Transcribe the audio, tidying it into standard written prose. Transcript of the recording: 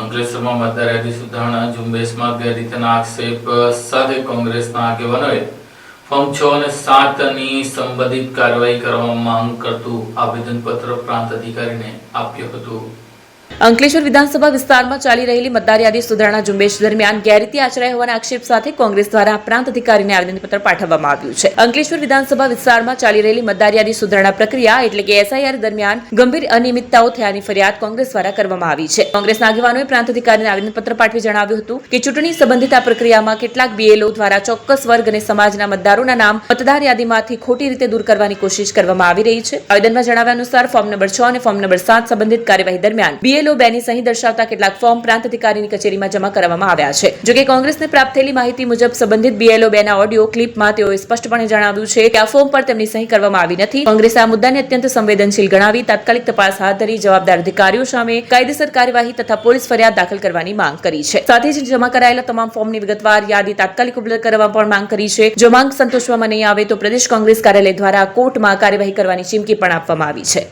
અંકલેશ્વરમાં મતદાર યાદી સુધારણા ઝુંબેશમાં ગેરરીતિના આક્ષેપ સાથે કોંગ્રેસના આગેવાનોએ ફોર્મ 6 અને 7ની સંબંધિત કાર્યવાહી કરવા માંગ કરતું આવેદનપત્ર પ્રાંત અધિકારીને આપ્યું હતું। અંકલેશ્વર વિધાનસભા વિસ્તારમાં ચાલી રહેલી મતદાર યાદી સુધારણા ઝુંબેશ દરમિયાન ગેરરીતિ આચરાઈ હોવાના આક્ષેપ સાથે કોંગ્રેસ દ્વારા પ્રાંત અધિકારીને આવેદનપત્ર પાઠવવામાં આવ્યું છે। અંકલેશ્વર વિધાનસભા વિસ્તારમાં ચાલી રહેલી મતદાર યાદી સુધારણા પ્રક્રિયા એટલે કે SIR દરમિયાન ગંભીર અનિયમિતતાઓ થયાની ફરિયાદ કોંગ્રેસ દ્વારા કરવામાં આવી છે। કોંગ્રેસના આગેવાનોએ પ્રાંત અધિકારીને આવેદનપત્ર પાઠવી જણાવ્યું હતું કે ચૂંટણી સંબંધિત આ પ્રક્રિયામાં કેટલાક BLO દ્વારા ચોક્કસ વર્ગ અને સમાજના મતદારોના નામ મતદાર યાદીમાંથી ખોટી રીતે દૂર કરવાની કોશિશ કરવામાં આવી રહી છે। આવેદનમાં જણાવ્યા અનુસાર ફોર્મ નંબર 6 અને ફોર્મ નંબર 7 સંબંધિત કાર્યવાહી દરમિયાન BLO બેની સહી દર્શાવતા કેટલાક ફોર્મ પ્રાંત અધિકારીની કચેરીમાં જમા કરવામાં આવ્યા છે। જો કે કોંગ્રેસને પ્રાપ્ત થયેલી માહિતી મુજબ સંબંધિત BLO બેના ઓડિયો ક્લિપમાં તેઓએ સ્પષ્ટપણે જણાવ્યું છે કે આ ફોર્મ પર તેમની સહી કરવામાં આવી નથી। કોંગ્રેસે આ મુદ્દાને અત્યંત સંવેદનશીલ ગણાવી તાત્કાલિક તપાસ હાથ ધરી જવાબદાર અધિકારીઓ સામે કાયદેસર કાર્યવાહી તથા પોલીસ ફરિયાદ દાખલ કરવાની માંગ કરી છે। સાથે જ જમા કરાયેલા તમામ ફોર્મની વિગતવાર યાદી તાત્કાલિક ઉપલબ્ધ કરવા પણ માંગ કરી છે। જો માંગ સંતોષવામાં નહીં આવે તો પ્રદેશ કોંગ્રેસ કાર્યાલય દ્વારા કોર્ટમાં કાર્યવાહી કરવાની ચીમકી પણ આપવામાં આવી છે।